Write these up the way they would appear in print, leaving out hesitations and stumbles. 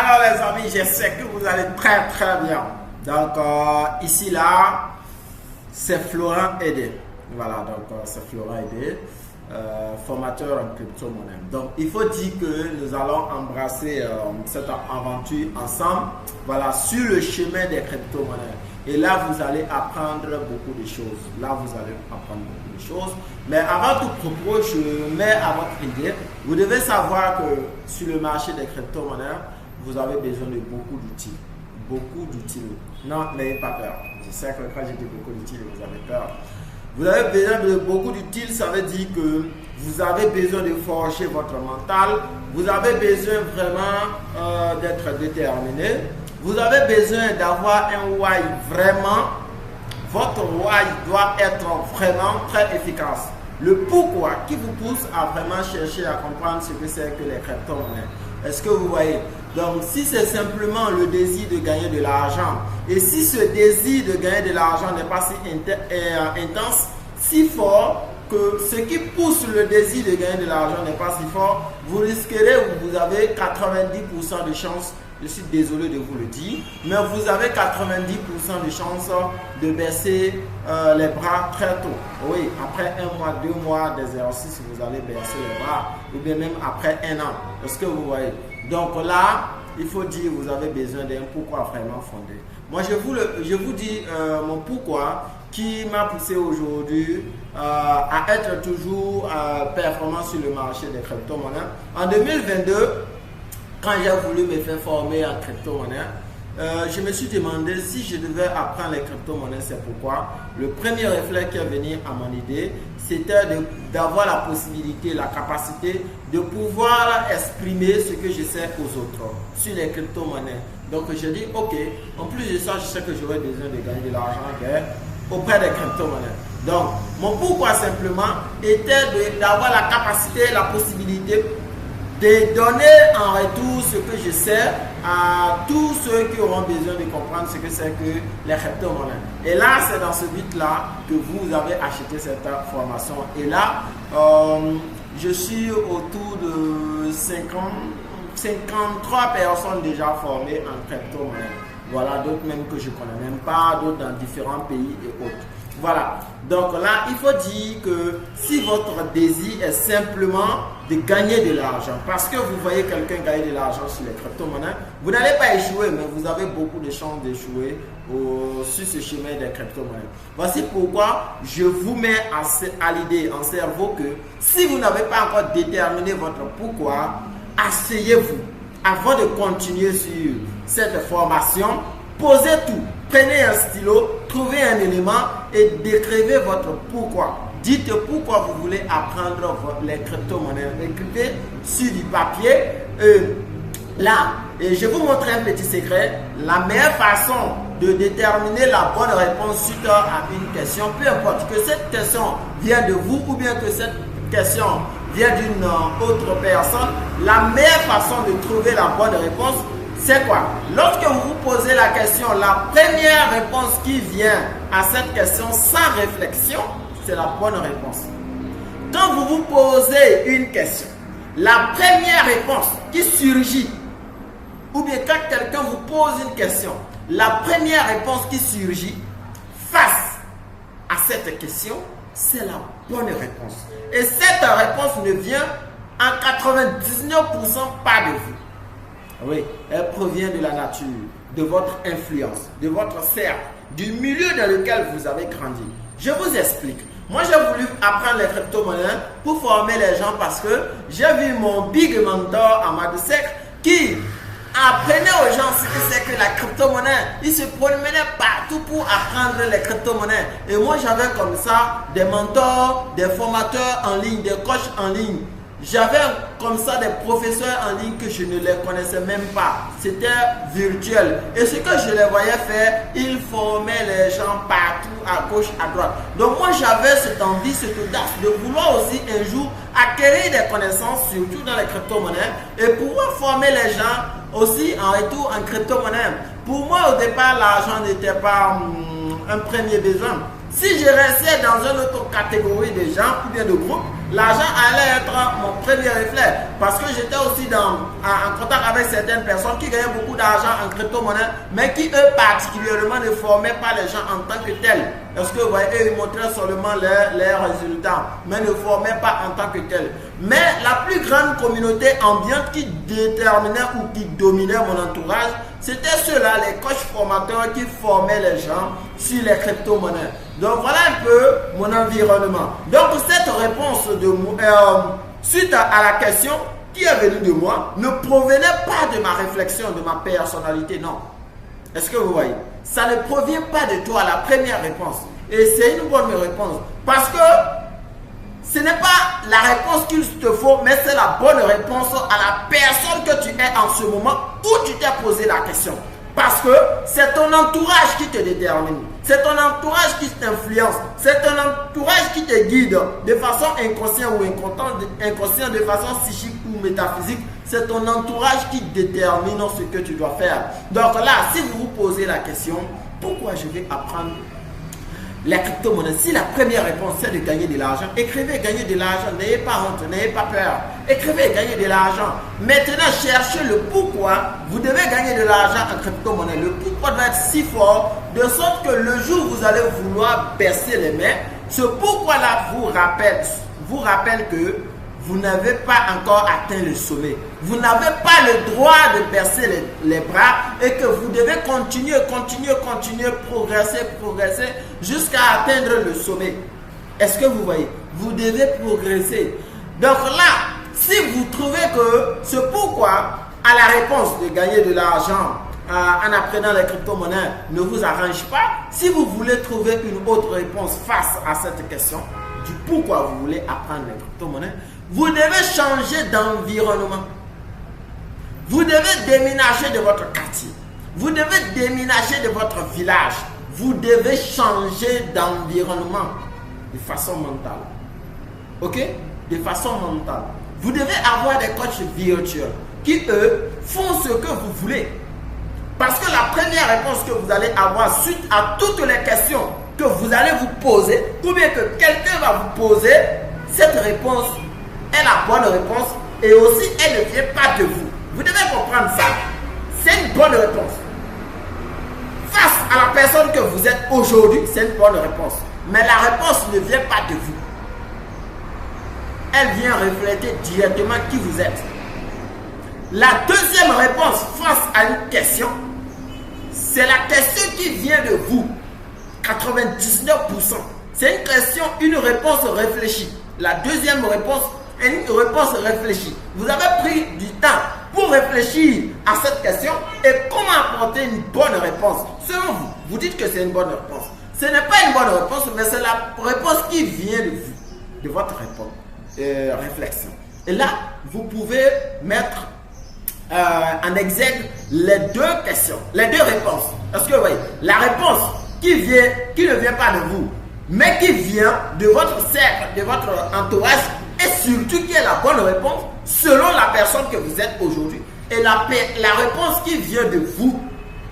Alors les amis, je sais que vous allez très très bien. Donc ici là, c'est Florent Aidé. Voilà, donc c'est Florent Aidé, formateur en crypto-monnaie. Donc il faut dire que nous allons embrasser cette aventure ensemble, voilà, sur le chemin des crypto-monnaies. Et là, vous allez apprendre beaucoup de choses. Là, vous allez apprendre beaucoup de choses. Mais avant tout propos, je mets à votre idée, vous devez savoir que sur le marché des crypto-monnaies, vous avez besoin de beaucoup d'outils. Beaucoup d'outils. Non, n'ayez pas peur. Je sais que quand j'ai dit beaucoup d'outils, vous avez peur. Vous avez besoin de beaucoup d'outils, ça veut dire que vous avez besoin de forger votre mental. Vous avez besoin vraiment d'être déterminé. Vous avez besoin d'avoir un why vraiment. Votre why doit être vraiment très efficace. Le pourquoi qui vous pousse à vraiment chercher à comprendre ce que c'est que les crypto-monnaies. Est-ce que vous voyez? Donc, si c'est simplement le désir de gagner de l'argent, et si ce désir de gagner de l'argent n'est pas si intense, si fort, que ce qui pousse le désir de gagner de l'argent n'est pas si fort, vous risquerez, vous avez 90% de chances, je suis désolé de vous le dire, mais vous avez 90% de chances de baisser les bras très tôt. Oui, après 1 mois, 2 mois d'exercice, vous allez baisser les bras, ou bien même après 1 an. Est-ce que vous voyez? Donc là, il faut dire, vous avez besoin d'un pourquoi vraiment fondé. Moi, je vous dis mon pourquoi qui m'a poussé aujourd'hui à être toujours performant sur le marché des crypto-monnaies. En 2022, quand j'ai voulu me faire former en crypto-monnaie, je me suis demandé si je devais apprendre les crypto-monnaies. C'est pourquoi le premier réflexe qui est venu à mon idée, c'était d'avoir la possibilité, la capacité de pouvoir exprimer ce que je sais aux autres sur les crypto-monnaies. Donc je dis, ok, en plus de ça, je sais que j'aurais besoin de gagner de l'argent auprès des crypto-monnaies. Donc, mon pourquoi simplement était d'avoir la capacité, la possibilité de donner en retour ce que je sais à tous ceux qui auront besoin de comprendre ce que c'est que les crypto-monnaies. Et là, c'est dans ce but-là que vous avez acheté cette formation. Et là, je suis autour de 53 personnes déjà formées en crypto-monnaie. Voilà, d'autres même que je ne connais même pas, d'autres dans différents pays et autres. Voilà, donc là, il faut dire que si votre désir est simplement de gagner de l'argent, parce que vous voyez quelqu'un gagner de l'argent sur les crypto-monnaies, vous n'allez pas échouer, mais vous avez beaucoup de chances d'échouer sur ce chemin des crypto-monnaies. Voici pourquoi je vous mets à l'idée, en cerveau, que si vous n'avez pas encore déterminé votre pourquoi, asseyez-vous avant de continuer sur cette formation, posez tout. Prenez un stylo, trouvez un élément et décrivez votre pourquoi. Dites pourquoi vous voulez apprendre les crypto-monnaies. Écrivez sur du papier. Là, et je vous montre un petit secret. La meilleure façon de déterminer la bonne réponse suite à une question, peu importe que cette question vienne de vous ou bien que cette question vient d'une autre personne, la meilleure façon de trouver la bonne réponse, c'est quoi? Lorsque vous vous posez la question, la première réponse qui vient à cette question sans réflexion, c'est la bonne réponse. Quand vous vous posez une question, la première réponse qui surgit, ou bien quand quelqu'un vous pose une question, la première réponse qui surgit face à cette question, c'est la bonne réponse. Et cette réponse ne vient en 99% pas de vous. Oui, elle provient de la nature, de votre influence, de votre cercle, du milieu dans lequel vous avez grandi. Je vous explique. Moi, j'ai voulu apprendre les crypto-monnaies pour former les gens parce que j'ai vu mon big mentor, Amadou Seck, qui apprenait aux gens ce que c'est que la crypto-monnaie. Il se promenait partout pour apprendre les crypto-monnaies. Et moi, j'avais comme ça des mentors, des formateurs en ligne, des coachs en ligne. J'avais comme ça des professeurs en ligne que je ne les connaissais même pas. C'était virtuel. Et ce que je les voyais faire, ils formaient les gens partout, à gauche, à droite. Donc moi, j'avais cette envie, cette audace de vouloir aussi un jour acquérir des connaissances, surtout dans les crypto-monnaies, et pouvoir former les gens aussi en retour en crypto-monnaie. Pour moi, au départ, l'argent n'était pas un premier besoin. Si je restais dans une autre catégorie de gens ou bien de groupes, l'argent allait être mon premier réflexe. Parce que j'étais aussi en contact avec certaines personnes qui gagnaient beaucoup d'argent en crypto-monnaie, mais qui, eux, particulièrement, ne formaient pas les gens en tant que tels. Parce que, vous voyez, eux, ils montraient seulement leurs résultats, mais ne formaient pas en tant que tels. Mais la plus grande communauté ambiante qui déterminait ou qui dominait mon entourage, c'était ceux-là, les coachs formateurs qui formaient les gens sur les crypto-monnaies. Donc voilà un peu mon environnement. Donc cette réponse suite à la question qui est venue de moi ne provenait pas de ma réflexion, de ma personnalité, non. Est-ce que vous voyez? Ça ne provient pas de toi, la première réponse. Et c'est une bonne réponse. Parce que ce n'est pas la réponse qu'il te faut, mais c'est la bonne réponse à la personne que tu es en ce moment où tu t'es posé la question. Parce que c'est ton entourage qui te détermine. C'est ton entourage qui t'influence. C'est ton entourage qui te guide de façon inconsciente ou inconsciente, de façon psychique ou métaphysique. C'est ton entourage qui détermine ce que tu dois faire. Donc là, si vous vous posez la question, pourquoi je vais apprendre la crypto-monnaie? Si la première réponse c'est de gagner de l'argent, écrivez gagner de l'argent, n'ayez pas honte, n'ayez pas peur. Écrivez gagner de l'argent. Maintenant, cherchez le pourquoi vous devez gagner de l'argent en crypto-monnaie. Le pourquoi doit être si fort de sorte que le jour où vous allez vouloir baisser les mains, ce pourquoi-là vous rappelle que vous n'avez pas encore atteint le sommet. Vous n'avez pas le droit de baisser les bras et que vous devez continuer, progresser jusqu'à atteindre le sommet. Est-ce que vous voyez? Vous devez progresser. Donc là, si vous trouvez que ce pourquoi à la réponse de gagner de l'argent en apprenant les crypto-monnaies ne vous arrange pas, si vous voulez trouver une autre réponse face à cette question du pourquoi vous voulez apprendre les crypto-monnaies, vous devez changer d'environnement. Vous devez déménager de votre quartier. Vous devez déménager de votre village. Vous devez changer d'environnement de façon mentale. Ok? De façon mentale. Vous devez avoir des coachs virtuels qui, eux, font ce que vous voulez. Parce que la première réponse que vous allez avoir suite à toutes les questions que vous allez vous poser, ou bien que quelqu'un va vous poser, cette réponse est la bonne réponse et aussi elle ne vient pas de vous. Vous devez comprendre ça. C'est une bonne réponse. Face à la personne que vous êtes aujourd'hui, c'est une bonne réponse. Mais la réponse ne vient pas de vous. Elle vient refléter directement qui vous êtes. La deuxième réponse face à une question, c'est la question qui vient de vous. 99%. C'est une question, une réponse réfléchie. La deuxième réponse est une réponse réfléchie. Vous avez pris du temps pour réfléchir à cette question et comment apporter une bonne réponse. Selon vous, vous dites que c'est une bonne réponse. Ce n'est pas une bonne réponse, mais c'est la réponse qui vient de vous, de votre réponse, réflexion. Et là, vous pouvez mettre en exergue les deux questions, les deux réponses. Parce que vous voyez, la réponse qui ne vient pas de vous, mais qui vient de votre cercle, de votre entourage, et surtout qui est la bonne réponse selon la personne que vous êtes aujourd'hui. Et la réponse qui vient de vous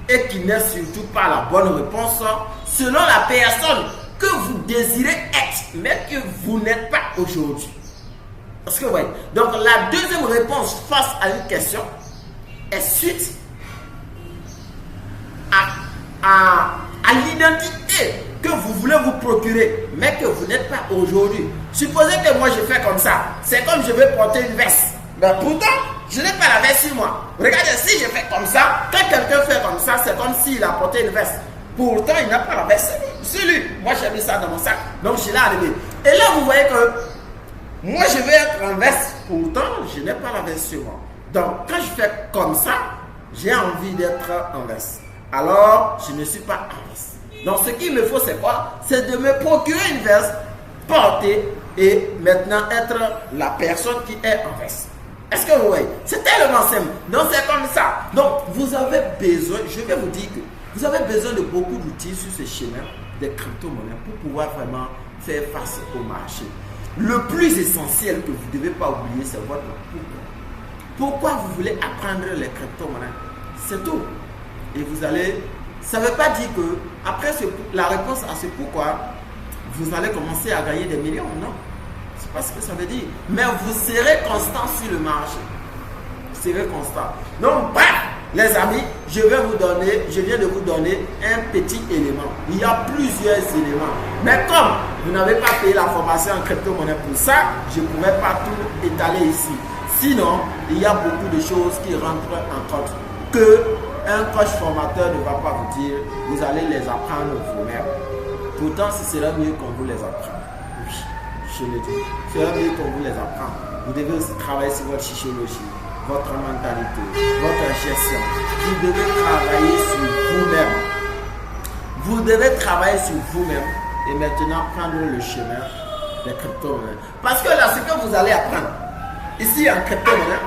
et qui n'est surtout pas la bonne réponse selon la personne que vous désirez être, mais que vous n'êtes pas aujourd'hui. Parce que vous voyez, donc la deuxième réponse face à une question est suite à l'identité que vous voulez vous procurer, mais que vous n'êtes pas aujourd'hui. Supposez que moi je fais comme ça, c'est comme je vais porter une veste. Mais pourtant, je n'ai pas la veste sur moi. Regardez, si je fais comme ça, quand quelqu'un fait comme ça, c'est comme s'il a porté une veste. Pourtant, il n'a pas la veste sur lui. Moi, j'ai mis ça dans mon sac, donc je l'ai arrivé. Et là, vous voyez que moi, je vais être en veste. Pourtant, je n'ai pas la veste sur moi. Donc, quand je fais comme ça, j'ai envie d'être en veste. Alors, je ne suis pas en veste. Donc, ce qu'il me faut, c'est quoi? C'est de me procurer une veste, porter et maintenant être la personne qui est en veste. Est-ce que vous voyez? C'est tellement simple. Donc, c'est comme ça. Donc, vous avez besoin, je vais vous dire que vous avez besoin de beaucoup d'outils sur ce chemin des crypto-monnaies pour pouvoir vraiment faire face au marché. Le plus essentiel que vous ne devez pas oublier, c'est votre pourquoi. Pourquoi vous voulez apprendre les crypto-monnaies? C'est tout. Et vous allez... Ça ne veut pas dire que, après la réponse à ce pourquoi, vous allez commencer à gagner des millions. Non. Ce n'est pas ce que ça veut dire. Mais vous serez constant sur le marché. Vous serez constant. Donc, bref, les amis, je viens de vous donner un petit élément. Il y a plusieurs éléments. Mais comme vous n'avez pas payé la formation en crypto-monnaie pour ça, je ne pourrais pas tout étaler ici. Sinon, il y a beaucoup de choses qui rentrent en compte que un coach formateur ne va pas vous dire. Vous allez les apprendre vous-même. Pourtant, ce sera mieux qu'on vous les apprenne. Oui, je le dis. Ce sera mieux qu'on vous les apprenne. Vous devez aussi travailler sur votre psychologie, votre mentalité, votre gestion. Vous devez travailler sur vous-même. Vous devez travailler sur vous-même et maintenant prendre le chemin des crypto-monnaies. Parce que là, ce que vous allez apprendre ici en crypto-monnaie,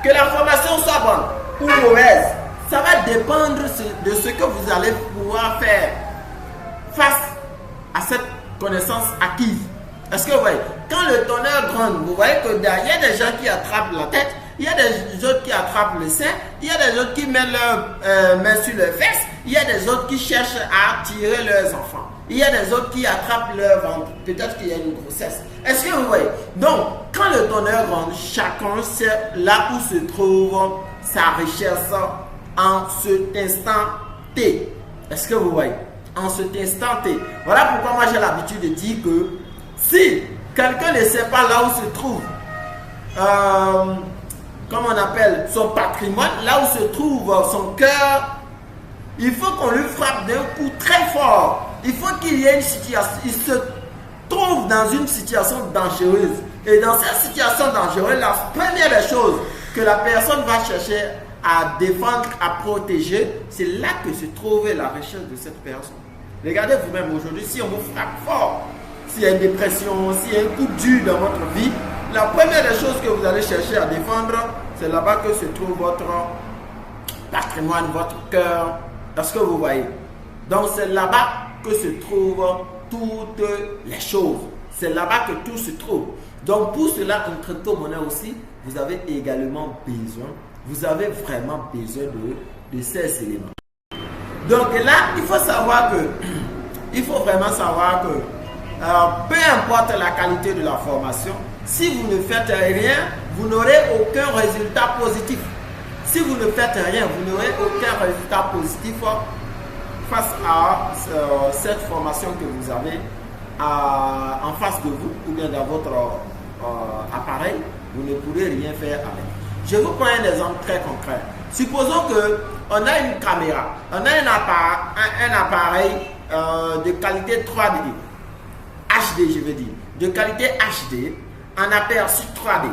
que la formation soit bonne ou mauvaise, ça va dépendre de ce que vous allez pouvoir faire face à cette connaissance acquise. Est-ce que vous voyez, quand le tonnerre gronde, vous voyez que il y a des gens qui attrapent la tête, il y a des autres qui attrapent le sein, il y a des autres qui mettent leurs mains sur leurs fesses, il y a des autres qui cherchent à tirer leurs enfants, il y a des autres qui attrapent leur ventre, peut-être qu'il y a une grossesse. Est-ce que vous voyez? Donc, quand le tonnerre gronde, chacun sait là où se trouve sa richesse en cet instant T. Est-ce que vous voyez? En cet instant T. Voilà pourquoi moi j'ai l'habitude de dire que si quelqu'un ne sait pas là où se trouve, comme on appelle, son patrimoine, là où se trouve son cœur, il faut qu'on lui frappe d'un coup très fort. Il faut qu'il y ait une situation, il se trouve dans une situation dangereuse. Et dans cette situation dangereuse, la première des choses que la personne va chercher à défendre, à protéger, c'est là que se trouve la richesse de cette personne. Regardez vous-même aujourd'hui, si on vous frappe fort, s'il y a une dépression, s'il y a un coup dur dans votre vie, la première des choses que vous allez chercher à défendre, c'est là-bas que se trouve votre patrimoine, votre cœur. Est-ce que vous voyez? Donc c'est là-bas que se trouvent toutes les choses. C'est là-bas que tout se trouve. Donc pour cela, en crypto-monnaie aussi, vous avez également besoin, vous avez vraiment besoin de ces éléments. Donc là, il faut vraiment savoir que peu importe la qualité de la formation, si vous ne faites rien, vous n'aurez aucun résultat positif. Si vous ne faites rien, vous n'aurez aucun résultat positif face à cette formation que vous avez en face de vous ou bien dans votre appareil. Vous ne pourrez rien faire avec. Je vous prends un exemple très concret. Supposons qu'on a une caméra, on a un appareil de qualité 3D, HD je veux dire, de qualité HD en aperçu 3D.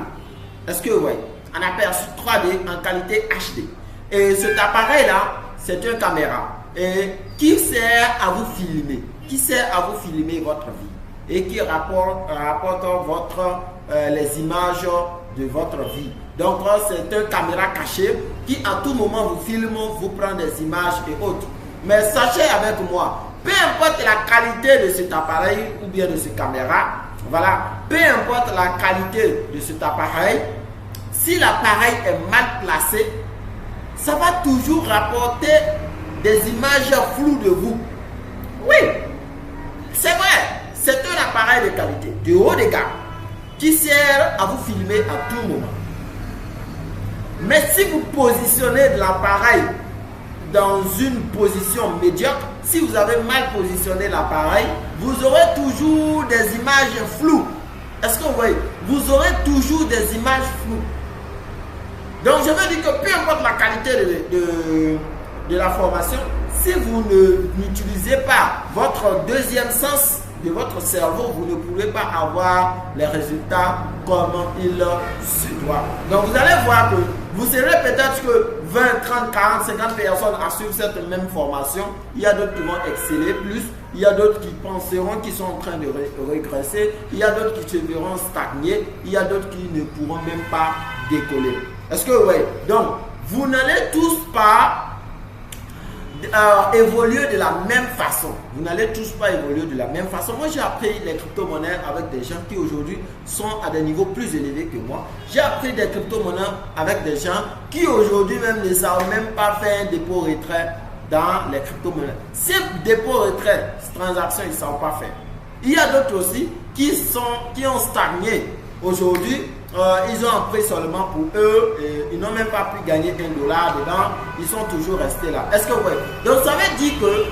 Est-ce que vous voyez? En aperçu 3D en qualité HD. Et cet appareil-là, c'est une caméra et qui sert à vous filmer, votre vie et qui rapporte les images de votre vie. Donc c'est une caméra cachée qui à tout moment vous filme, vous prend des images et autres. Mais sachez avec moi, peu importe la qualité de cet appareil ou bien de cette caméra, voilà, peu importe la qualité de cet appareil, si l'appareil est mal placé, ça va toujours rapporter des images floues de vous. Oui, c'est vrai, c'est un appareil de qualité, de haut de gamme, qui sert à vous filmer à tout moment. Mais si vous positionnez l'appareil dans une position médiocre, si vous avez mal positionné l'appareil, vous aurez toujours des images floues. Est-ce que vous voyez? Vous aurez toujours des images floues. Donc je veux dire que peu importe la qualité de la formation, si vous n'utilisez pas votre deuxième sens de votre cerveau, vous ne pourrez pas avoir les résultats comme il se doit. Donc vous allez voir que vous serez peut-être que 20, 30, 40, 50 personnes à suivre cette même formation. Il y a d'autres qui vont exceller plus, il y a d'autres qui penseront qu'ils sont en train de régresser, il y a d'autres qui se verront stagner, il y a d'autres qui ne pourront même pas décoller. Est-ce que vous voyez? Donc vous n'allez tous pas évoluer de la même façon. Vous n'allez tous pas évoluer de la même façon. Moi, j'ai appris les crypto-monnaies avec des gens qui aujourd'hui sont à des niveaux plus élevés que moi. J'ai appris des crypto-monnaies avec des gens qui aujourd'hui même ne savent même pas faire un dépôt-retrait dans les crypto-monnaies. Simple dépôt-retrait, transaction, ils ne savent pas faire. Il y a d'autres aussi qui ont stagné. Aujourd'hui, ils ont appris seulement pour eux et ils n'ont même pas pu gagner $1 dedans. Ils sont toujours restés là. Est-ce que vous voyez? Donc ça veut dire que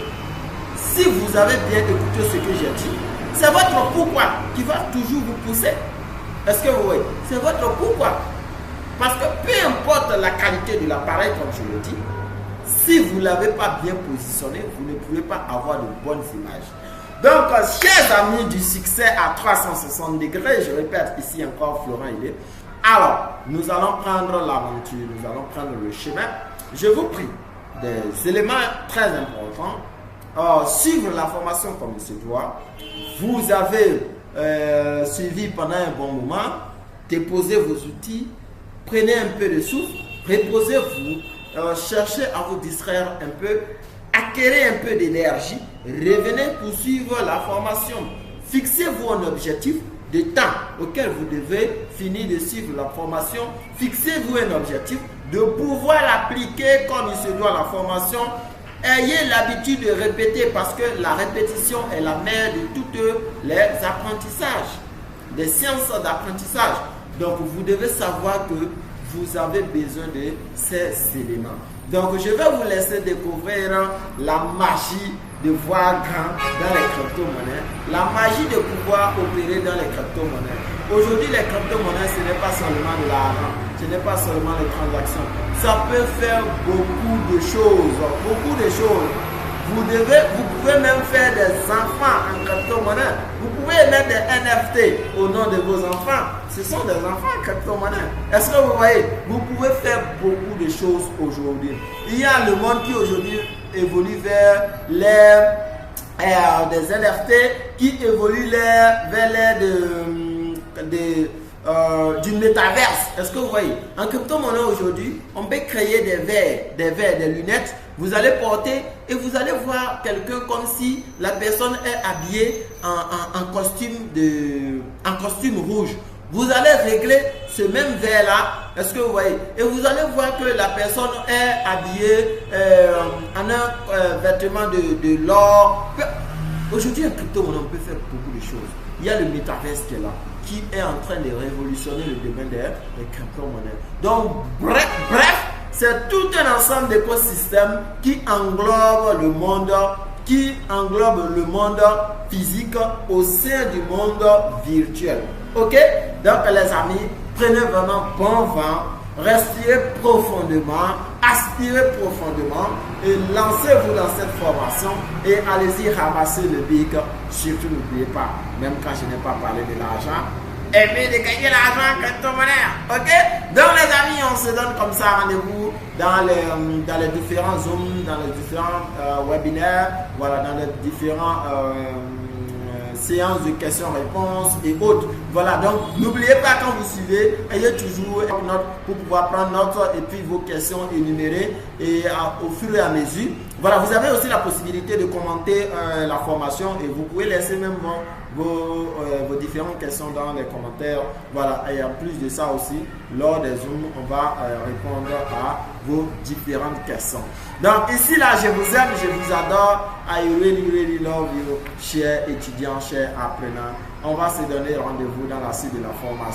si vous avez bien écouté ce que j'ai dit, c'est votre pourquoi qui va toujours vous pousser. Est-ce que vous voyez? C'est votre pourquoi. Parce que peu importe la qualité de l'appareil, comme je le dis, si vous ne l'avez pas bien positionné, vous ne pouvez pas avoir de bonnes images. Donc, chers amis du succès à 360 degrés, je répète ici encore Florent Aidé. Alors, nous allons prendre l'aventure, nous allons prendre le chemin. Je vous prie, des éléments très importants. Suivre la formation comme il se doit. Vous avez suivi pendant un bon moment. Déposez vos outils. Prenez un peu de souffle. Reposez-vous. Cherchez à vous distraire un peu. Acquérez un peu d'énergie. Revenez poursuivre la formation. Fixez-vous un objectif de temps auquel vous devez finir de suivre la formation. Fixez-vous un objectif de pouvoir l'appliquer comme il se doit la formation. Ayez l'habitude de répéter parce que la répétition est la mère de tous les apprentissages, des sciences d'apprentissage. Donc, vous devez savoir que vous avez besoin de ces éléments. Donc, je vais vous laisser découvrir la magie de voir grand dans les crypto-monnaies, la magie de pouvoir opérer dans les crypto-monnaies. Aujourd'hui, les crypto-monnaies, ce n'est pas seulement de l'argent, ce n'est pas seulement les transactions. Ça peut faire beaucoup de choses, beaucoup de choses. Vous pouvez même faire des enfants en crypto-monnaie. Vous pouvez mettre des NFT au nom de vos enfants. Ce sont des enfants en crypto-monnaie. Est-ce que vous voyez? Vous pouvez faire beaucoup de choses aujourd'hui. Il y a le monde qui aujourd'hui évolue vers des NFT qui évoluent vers l'ère du métaverse. Est-ce que vous voyez? En crypto-monnaie aujourd'hui, on peut créer des lunettes. Vous allez porter et vous allez voir quelqu'un comme si la personne est habillée en costume rouge. Vous allez régler ce même verre-là. Est-ce que vous voyez? Et vous allez voir que la personne est habillée en un vêtement de l'or. Aujourd'hui, en crypto-monnaie, on peut faire beaucoup de choses. Il y a le métaverse qui est là, qui est en train de révolutionner le domaine des crypto-monnaies. Donc, bref, c'est tout un ensemble d'écosystèmes qui englobe le monde, physique au sein du monde virtuel. Ok? Donc, les amis, prenez vraiment bon vent, respirez profondément, aspirez profondément et lancez-vous dans cette formation et allez-y ramasser le big. Surtout, n'oubliez pas, même quand je n'ai pas parlé de l'argent, aimez de gagner l'argent en crypto-monnaie. Ok? Donc les amis, on se donne comme ça rendez-vous dans les différents Zooms, dans les différents webinaires, voilà, dans les différents séances de questions-réponses et autres. Voilà, donc n'oubliez pas quand vous suivez, ayez toujours une note pour pouvoir prendre note et puis vos questions énumérées et au fur et à mesure. Voilà, vous avez aussi la possibilité de commenter la formation et vous pouvez laisser même vos différentes questions dans les commentaires. Voilà, et en plus de ça aussi, lors des Zooms, on va répondre à vos différentes questions. Donc ici là, je vous aime, je vous adore. I really love you, chers étudiants, chers apprenants. On va se donner rendez-vous dans la suite de la formation.